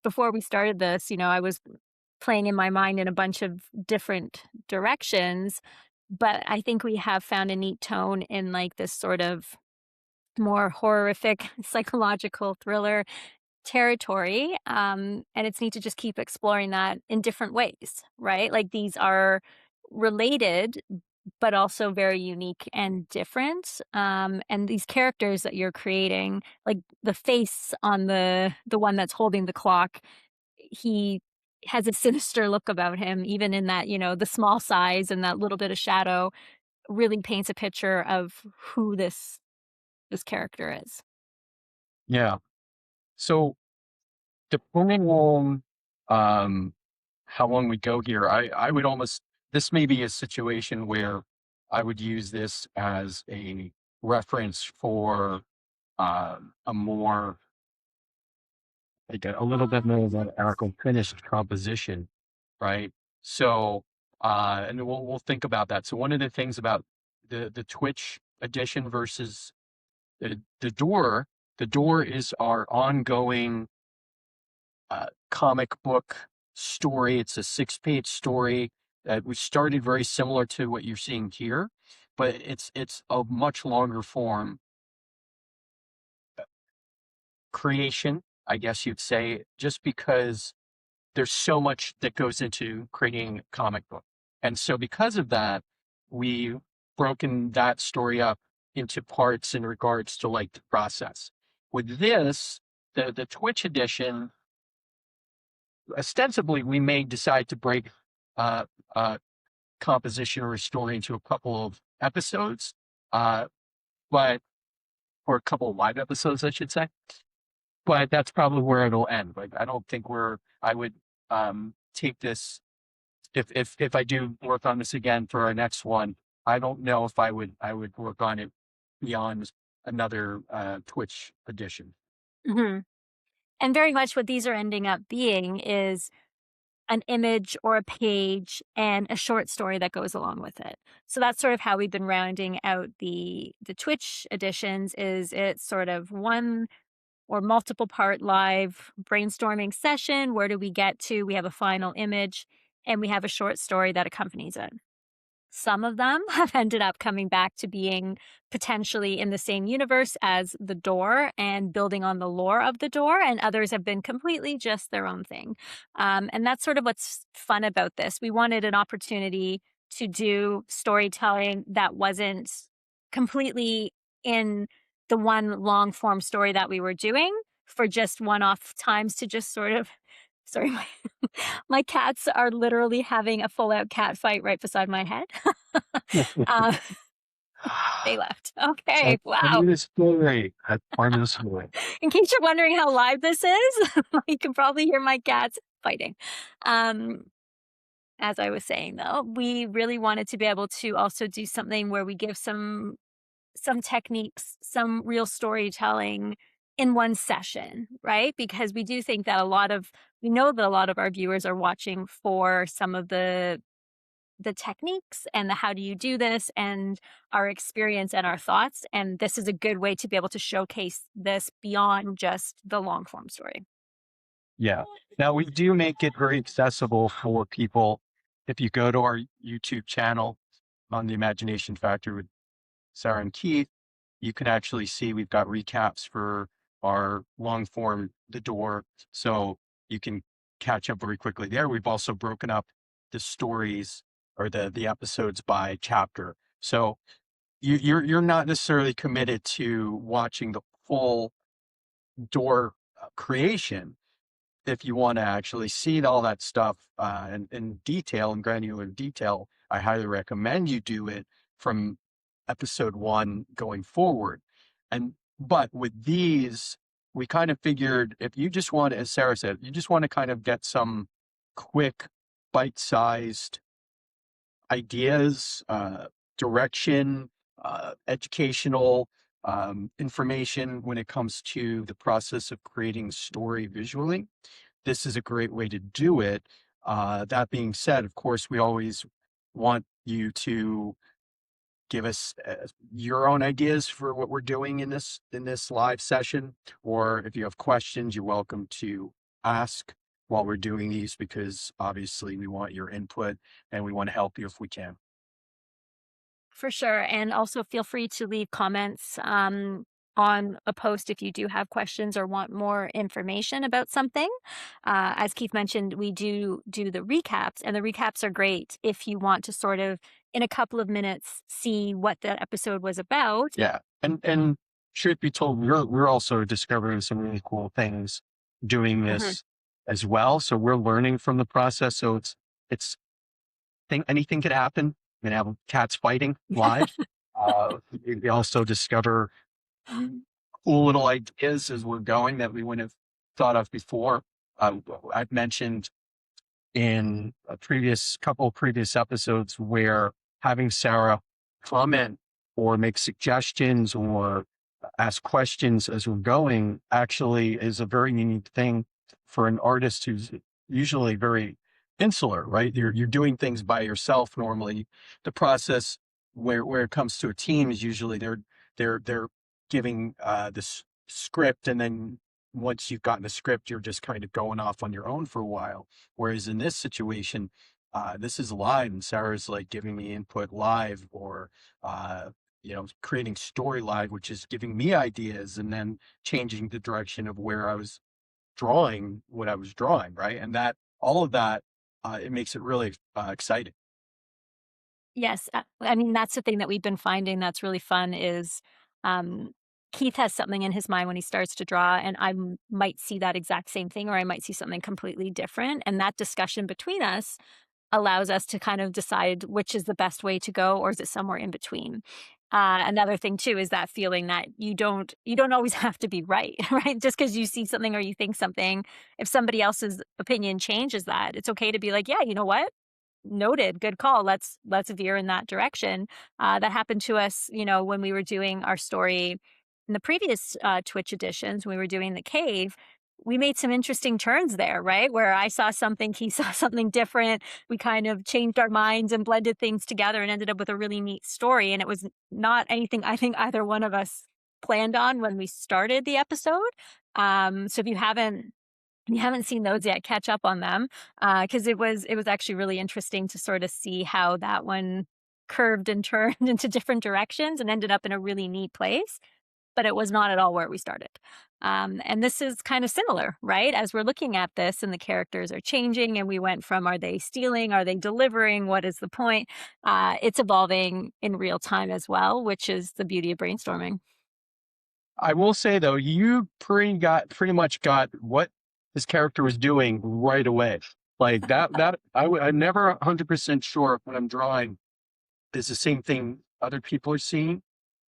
before we started this, I was playing in my mind in a bunch of different directions, but I think we have found a neat tone in like this sort of more horrific psychological thriller territory. And it's neat to just keep exploring that in different ways, right? Like these are related, but also very unique and different. And these characters that you're creating, like the face on the one that's holding the clock, he has a sinister look about him, even in that, the small size and that little bit of shadow really paints a picture of who this character is. Yeah. So depending on um, how long we go here, I would almost, this may be a situation where I would use this as a reference for a more, like a little bit more of an actual finished composition, right? So, and we'll think about that. So one of the things about the Twitch edition versus the door, the door is our ongoing comic book story. It's a 6-page story that we started very similar to what you're seeing here, but it's a much longer form creation, I guess you'd say, just because there's so much that goes into creating a comic book. And so because of that, we've broken that story up into parts in regards to like the process. With this, the Twitch edition, ostensibly we may decide to break uh, uh, composition or a story into a couple of episodes, uh, but or a couple of live episodes, I should say. But that's probably where it'll end. Like I don't think I would take this if I do work on this again for our next one. I don't know if I would work on it beyond another Twitch edition. Mhm. And very much what these are ending up being is an image or a page and a short story that goes along with it. So that's sort of how we've been rounding out the Twitch editions. Is it's sort of one or multiple part live brainstorming session. Where do we get to? We have a final image and we have a short story that accompanies it. Some of them have ended up coming back to being potentially in the same universe as the door and building on the lore of the door, and others have been completely just their own thing. And that's sort of what's fun about this. We wanted an opportunity to do storytelling that wasn't completely in the one long form story that we were doing for just one off times to just sort of, sorry, my cats are literally having a full out cat fight right beside my head. Uh, they left. Okay, That's part wow. of the story. That's part of the story. In case you're wondering how live this is, you can probably hear my cats fighting. Um, as I was saying though, we really wanted to be able to also do something where we give some techniques, some real storytelling in one session, right? Because we do think that we know that a lot of our viewers are watching for some of the techniques and the how do you do this and our experience and our thoughts. And this is a good way to be able to showcase this beyond just the long form story. Yeah. Now we do make it very accessible for people. If you go to our YouTube channel on the Imagination Factor with Sarah and Keith, you can actually see we've got recaps for our long form, The Door. So you can catch up very quickly there. We've also broken up the stories or the episodes by chapter. So you're not necessarily committed to watching the full Door creation. If you want to actually see all that stuff in detail and granular detail, I highly recommend you do it from episode one going forward. But with these, we kind of figured if you just want, as Sarah said, you just want to kind of get some quick, bite-sized ideas, direction, educational information when it comes to the process of creating story visually. This is a great way to do it. That being said, of course, we always want you to give us your own ideas for what we're doing in this live session, or if you have questions, you're welcome to ask while we're doing these because obviously we want your input and we want to help you if we can. For sure. And also feel free to leave comments on a post if you do have questions or want more information about something. As Keith mentioned, we do the recaps, and the recaps are great if you want to sort of, in a couple of minutes, see what that episode was about. Yeah. And truth be told, we're also discovering some really cool things doing Mhm. this as well. So we're learning from the process. So it's think anything could happen. You can have cats fighting live. We also discover cool little ideas as we're going that we wouldn't have thought of before. Uh, I've mentioned in a previous couple of previous episodes where having Sara comment or make suggestions or ask questions as we're going actually is a very unique thing for an artist who's usually very insular, right? You're doing things by yourself normally. The process where it comes to a team is usually they're giving this script, and then once you've gotten the script, you're just kind of going off on your own for a while. Whereas in this situation, this is live, and Sarah's like giving me input live, or uh, creating story live, which is giving me ideas and then changing the direction of where I was drawing what I was drawing, right? And that all of that, it makes it really exciting. Yes, I mean, that's the thing that we've been finding that's really fun is, um, Keith has something in his mind when he starts to draw, and might see that exact same thing, or I might see something completely different, and that discussion between us allows us to kind of decide which is the best way to go, or is it somewhere in between. Another thing too is that feeling that you don't always have to be right, right? Just because you see something or you think something, if somebody else's opinion changes that, it's okay to be like, yeah, you know what? Noted, good call. Let's veer in that direction. That happened to us, when we were doing our story in the previous Twitch editions. When we were doing the cave. We made some interesting turns there, right? Where I saw something, he saw something different. We kind of changed our minds and blended things together and ended up with a really neat story. And it was not anything I think either one of us planned on when we started the episode. So if you haven't seen those yet, catch up on them, because it was actually really interesting to sort of see how that one curved and turned into different directions and ended up in a really neat place, but it was not at all where we started. And this is kind of similar, right? As we're looking at this and the characters are changing, and we went from are they stealing, are they delivering, what is the point? It's evolving in real time as well, which is the beauty of brainstorming. I will say though, you pretty much got what this character was doing right away. Like I'm never 100% sure what I'm drawing is the same thing other people are seeing,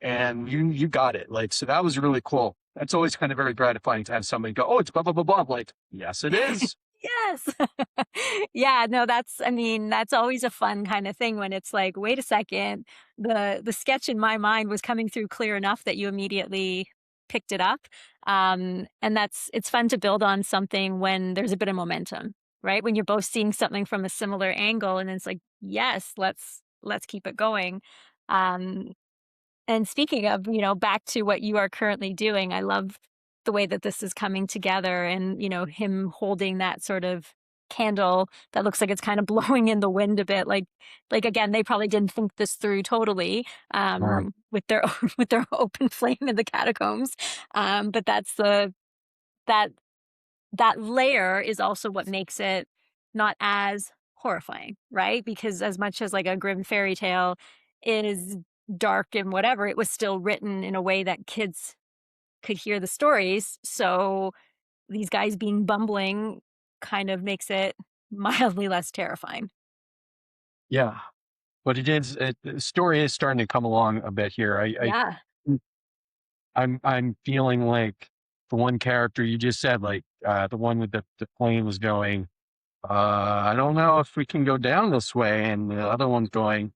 and you got it. Like, so that was really cool. That's always kind of very gratifying to have somebody go, "Oh, it's blah blah blah blah." I'm like, yes, it is. Yes. Yeah, no, I mean, that's always a fun kind of thing when it's like, wait a second, the sketch in my mind was coming through clear enough that you immediately picked it up. And it's fun to build on something when there's a bit of momentum, right? When you're both seeing something from a similar angle and it's like, yes, let's keep it going. Um, and speaking of, back to what you are currently doing, I love the way that this is coming together and, him holding that sort of candle that looks like it's kind of blowing in the wind a bit. Like again, they probably didn't think this through totally, Right. with their with their open flame in the catacombs. But that that layer is also what makes it not as horrifying, right? Because as much as like a grim fairy tale is dark and whatever, it was still written in a way that kids could hear the stories. So these guys being bumbling kind of makes it mildly less terrifying. Yeah, but the story is starting to come along a bit here. Yeah. I'm feeling like the one character you just said, like the one with the plane was going. I don't know if we can go down this way, and the other one's going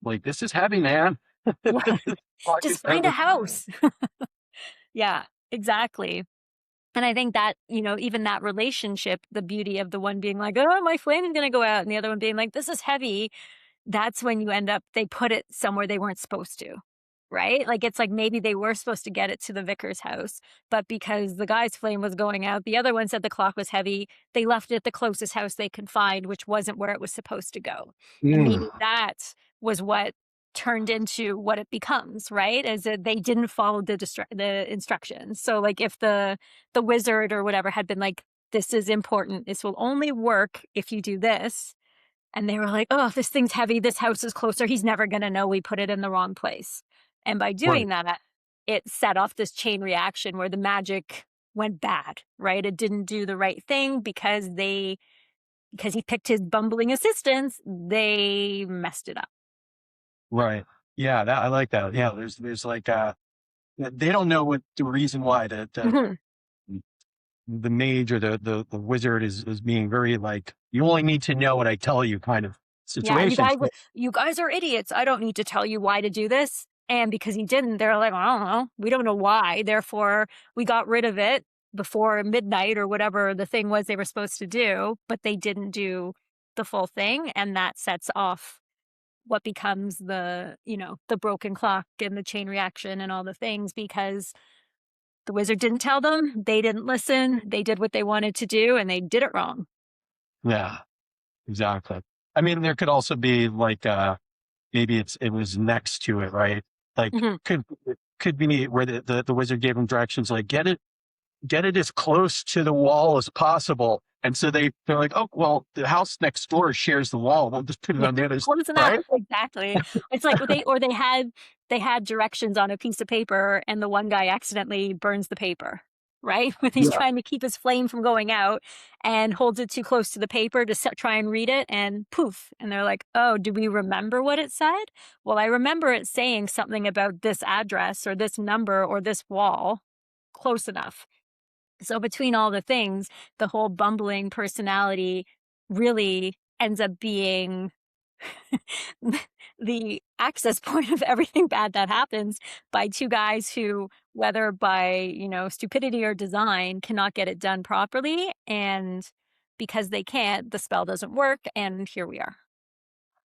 like, "This is heavy, man." Yeah. Fuck Just is find a heavy. house. Yeah, exactly. And I think that, even that relationship, the beauty of the one being like, "Oh, my flame is gonna go out," and the other one being like, "This is heavy." That's when you end up they put it somewhere they weren't supposed to. right? Like, it's like maybe they were supposed to get it to the vicar's house, but because the guy's flame was going out, the other one said the clock was heavy, they left it at the closest house they could find, which wasn't where it was supposed to go. And Mm, maybe that was what turned into what it becomes, right? Is that they didn't follow the instructions. So, like, if the wizard or whatever had been like, "This is important. This will only work if you do this," and they were like, "Oh, this thing's heavy. This house is closer. He's never gonna know we put it in the wrong place." And by right, doing that, it set off this chain reaction where the magic went bad, right? It didn't do the right thing because he picked his bumbling assistants, they messed it up. right. Yeah, that I like that. Yeah, there's like they don't know what the reason why Mhm. the mage or the wizard is being very like, you only need to know what I tell you kind of Yeah, situation. you guys are idiots. I don't need to tell you why to do this. And because he didn't, they're like, I don't know. We don't know why. Therefore, we got rid of it before midnight or whatever the thing was they were supposed to do, but they didn't do the full thing. And that sets off what becomes the broken clock and the chain reaction and all the things because the wizard didn't tell them. They didn't listen. They did what they wanted to do and they did it wrong. Yeah, exactly. I mean, there could also be like maybe it was next to it, right? Like Mhm. could be where the wizard gave him directions like get it as close to the wall as possible. And so they're like, oh well, the house next door shares the wall. We'll just put it Yeah, on the other, close enough, right? exactly. It's like they had directions on a piece of paper and the one guy accidentally burns the paper, right? When he's Yeah, trying to keep his flame from going out and holds it too close to the paper to try and read it and poof, and they're like, "Oh, do we remember what it said?" "Well, I remember it saying something about this address or this number or this wall." Close enough. So between all the things, the whole bumbling personality really ends up being the access point of everything bad that happens by two guys who, whether by, stupidity or design, cannot get it done properly. And because they can't, the spell doesn't work. And here we are.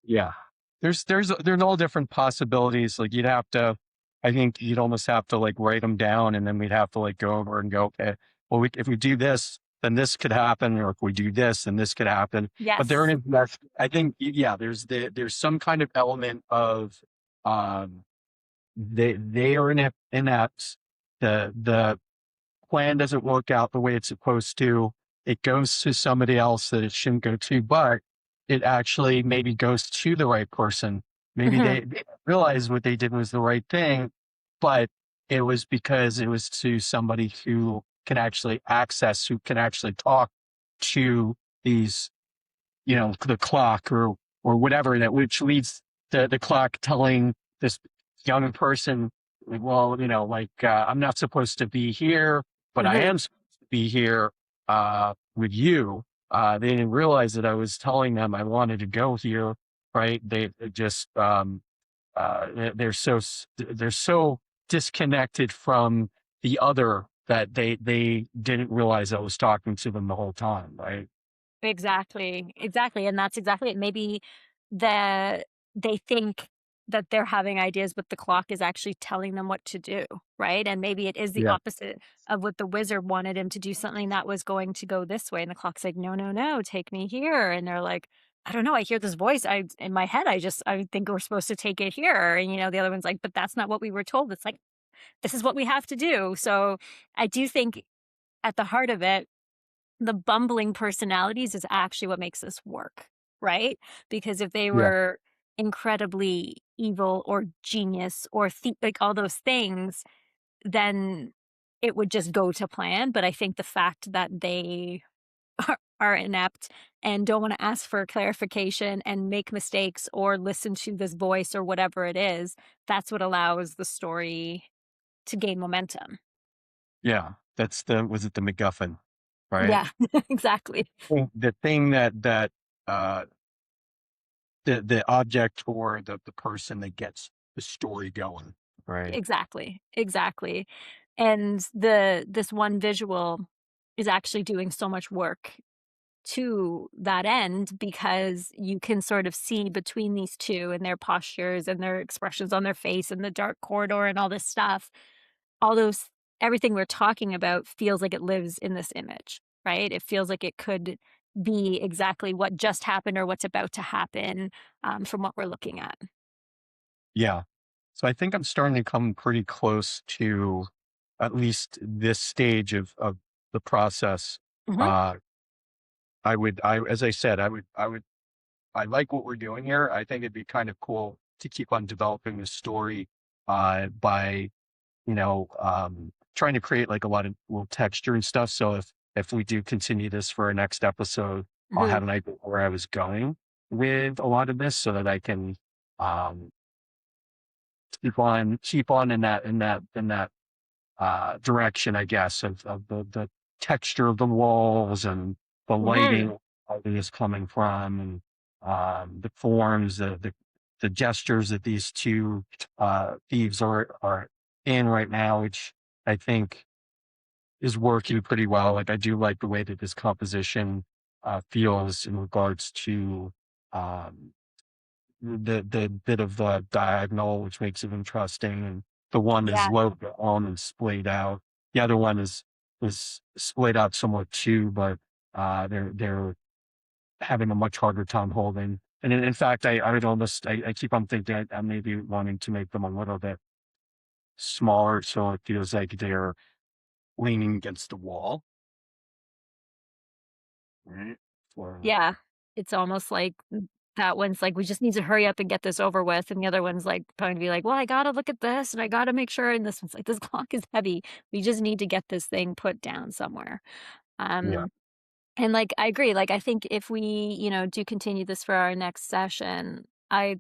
yeah. There's all different possibilities. Like I think you'd almost have to like write them down, and then we'd have to like go over and go, okay, well, if we do this, then this could happen, or if we do this, then this could happen. But Yes. I think, yeah, there's some kind of element of um, they are inept. The plan doesn't work out the way it's supposed to. It goes to somebody else that it shouldn't go to, but it actually maybe goes to the right person. Maybe Mhm. they realized what they did was the right thing, but it was because it was to somebody who can actually access, who can actually talk to these, the clock or whatever, that which leads the clock telling this young person, like, well, like I'm not supposed to be here, but I Mhm. am supposed to be here with you. They didn't realize that I was telling them I wanted to go here, right? They just they're so disconnected from the other that they didn't realize I was talking to them the whole time, right? Exactly, exactly, and that's exactly it. Maybe the they think that they're having ideas, but the clock is actually telling them what to do, right? And maybe it is the Yeah. opposite of what the wizard wanted him to do something that was going to go this way, and the clock's like, "No, no, no, take me here." And they're like, "I don't know, I hear this voice. I in my head, I think we're supposed to take it here." And the other one's like, "But that's not what we were told." It's like, "This is what we have to do." So, I do think at the heart of it the bumbling personalities is actually what makes this work, right? Because if they Yeah. were incredibly evil or genius or like all those things, then it would just go to plan. But I think the fact that they are inept and don't want to ask for clarification and make mistakes or listen to this voice or whatever it is, that's what allows the story to gain momentum. Yeah, was it the MacGuffin, right? Yeah, exactly. The thing that uh, the object or the person that gets the story going, right? Exactly, exactly. And this one visual is actually doing so much work to that end because you can sort of see between these two and their postures and their expressions on their face and the dark corridor and all this stuff. All those everything we're talking about feels like it lives in this image, right? It feels like it could be exactly what just happened or what's about to happen, from what we're looking at. Yeah. So I think I'm starting to come pretty close to at least this stage of the process. Mhm. Uh, as I said, I like what we're doing here. I think it'd be kind of cool to keep on developing the story, by, trying to create like a lot of little texture and stuff. So if we do continue this for our next episode, I'll Mhm. have an idea where I was going with a lot of this so that I can, um, keep on in that direction, I guess, of the texture of the walls and the Mhm. lighting where it is coming from, and the forms, the gestures that these two thieves are in right now, which I think is working pretty well. Like I do like the way that this composition feels in regards to um, the bit of the diagonal, which makes it interesting, and the one is Yeah. low on and splayed out. The other one is splayed out somewhat too, but they're having a much harder time holding. And in fact, I would almost I keep on thinking I may be wanting to make them a little bit smaller, so it feels like they're leaning against the wall, right? For Yeah. It's almost like that one's like, "We just need to hurry up and get this over with," and the other one's, like, trying to be like, "Well, I gotta look at this, and I gotta make sure," and this one's like, "This clock is heavy. We just need to get this thing put down somewhere." yeah, Um, and, like, I agree, like, I think if we, do continue this for our next session, I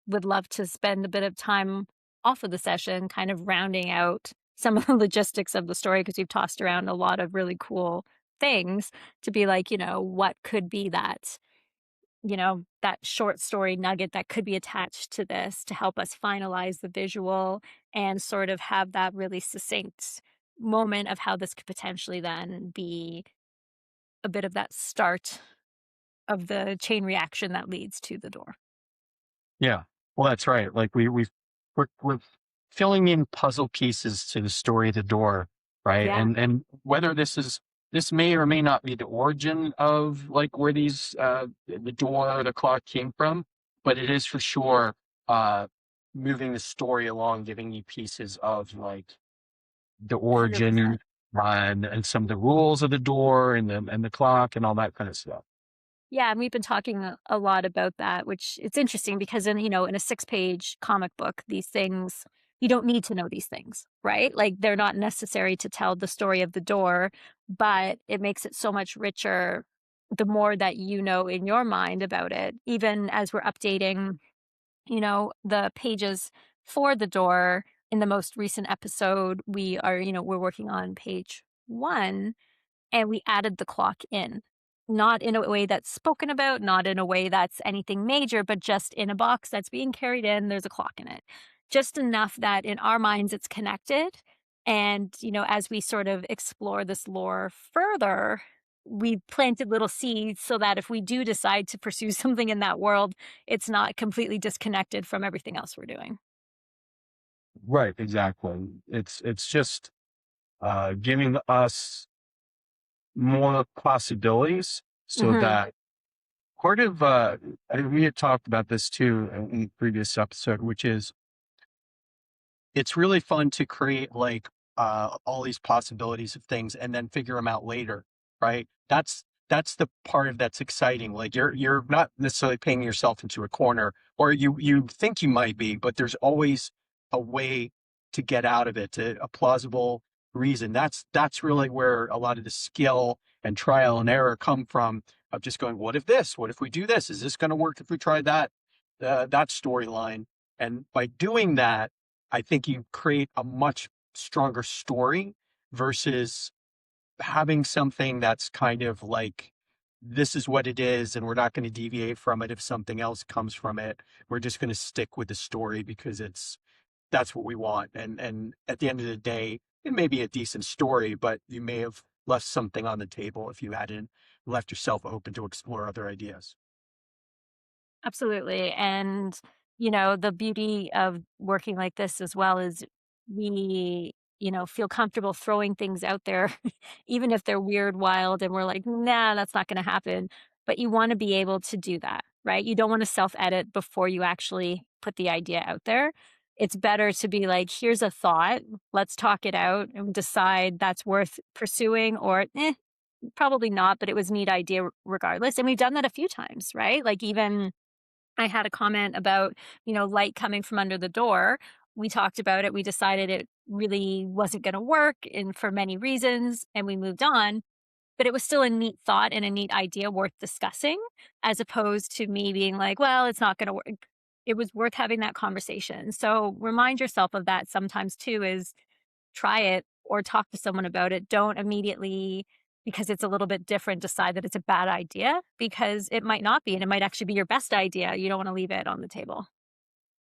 would love to spend a bit of time off of the session kind of rounding out some of the logistics of the story because we've tossed around a lot of really cool things to be like, what could be that, that short story nugget that could be attached to this to help us finalize the visual and sort of have that really succinct moment of how this could potentially then be a bit of that start of the chain reaction that leads to the door. yeah. Well, that's right. Like we're filling in puzzle pieces to the story of the door, right? Yeah, And whether this may or may not be the origin of like where these the door or the clock came from, but it is for sure uh moving the story along, giving you pieces of like the origin 100%. and some of the rules of the door and the clock and all that kind of stuff. Yeah, and we've been talking a lot about that, which it's interesting because in a 6-page comic book, these things you don't need to know these things, right? Like they're not necessary to tell the story of the door, but it makes it so much richer the more that you know in your mind about it. Even as we're updating, the pages for the door in the most recent episode, we're working on page 1 and we added the clock in. Not in a way that's spoken about, not in a way that's anything major, but just in a box that's being carried in, there's a clock in it. Just enough that in our minds it's connected. And, as we sort of explore this lore further, we planted little seeds so that if we do decide to pursue something in that world, it's not completely disconnected from everything else we're doing. Right, exactly. It's just giving us more possibilities so Hmm. that part of we had talked about this too in the previous episode, which is it's really fun to create like all these possibilities of things and then figure them out later, right? That's the part of that's exciting. Like you're not necessarily painting yourself into a corner, or you think you might be, but there's always a way to get out of it, to a plausible reason. That's really where a lot of the skill and trial and error come from. Of just going, what if this? What if we do this? Is this going to work if we try that? That storyline, and by doing that I think you create a much stronger story versus having something that's kind of like, this is what it is, and we're not going to deviate from it if something else comes from it. We're just going to stick with the story because that's what we want. And at the end of the day, it may be a decent story, but you may have left something on the table if you hadn't left yourself open to explore other ideas. Absolutely. And, the beauty of working like this as well is we, feel comfortable throwing things out there, even if they're weird, wild, and we're like, nah, that's not going to happen. But you want to be able to do that, right? You don't want to self edit before you actually put the idea out there. It's better to be like, here's a thought, let's talk it out and decide that's worth pursuing or, probably not, but it was a neat idea regardless. And we've done that a few times, right? Like, even I had a comment about, light coming from under the door. We talked about it. We decided it really wasn't going to work and for many reasons, and we moved on. But it was still a neat thought and a neat idea worth discussing, as opposed to me being like, well, it's not going to work. It was worth having that conversation. So remind yourself of that sometimes too, is try it or talk to someone about it. Don't immediately, because it's a little bit different, decide that it's a bad idea, because it might not be, and it might actually be your best idea. You don't want to leave it on the table.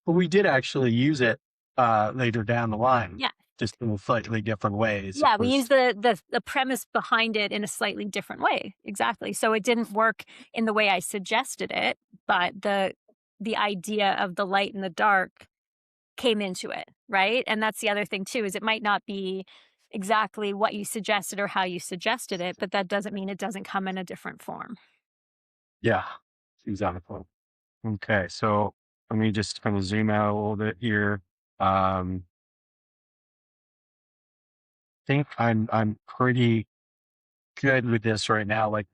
But we did actually use it later down the line, Yeah. just in slightly different ways. It Yeah, we was use the premise behind it in a slightly different way. Exactly. So it didn't work in the way I suggested it, but the idea of the light and the dark came into it, right? And that's the other thing too, is it might not be exactly what you suggested or how you suggested it, but that doesn't mean it doesn't come in a different form. yeah, exactly. Okay, so let me just kind of zoom out a little bit here. Think I'm pretty good with this right now. Like,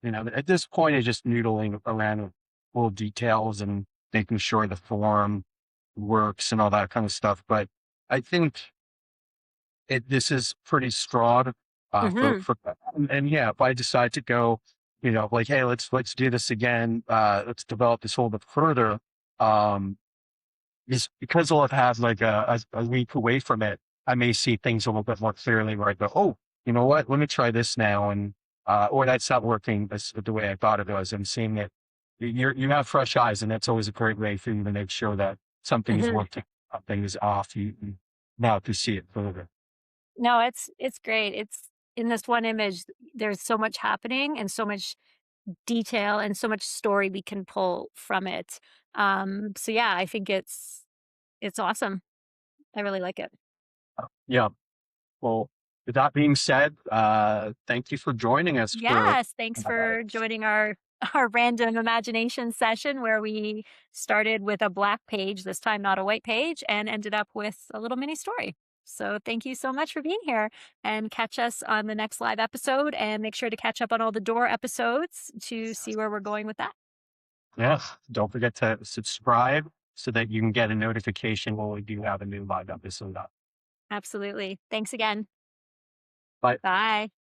at this point, it's just noodling around with little details and making sure the form works and all that kind of stuff. But I think this is pretty strong Hmm. for and yeah, if I decide to go, like, hey, let's do this again. Let's develop this a little bit further. Um, is because I'll have had like a week away from it, I may see things a little bit more clearly where I go, oh, you know what? Let me try this now. And, or that's not working the way I thought it was. And seeing it, you have fresh eyes, and that's always a great way for you to make sure that something is Hmm. working, something is off. You now to see it further. No, it's great. It's in this one image, there's so much happening and so much detail and so much story we can pull from it. So yeah, I think it's awesome. I really like it. Yeah. Well, with that being said, thank you for joining us for, Yes, thanks uh, for joining our our random imagination session where we started with a black page, this time not a white page, and ended up with a little mini story. So thank you so much for being here, and catch us on the next live episode, and make sure to catch up on all the door episodes to see where we're going with that. yeah, don't forget to subscribe so that you can get a notification when we do have a new live episode up. Absolutely. Thanks again. Bye. Bye.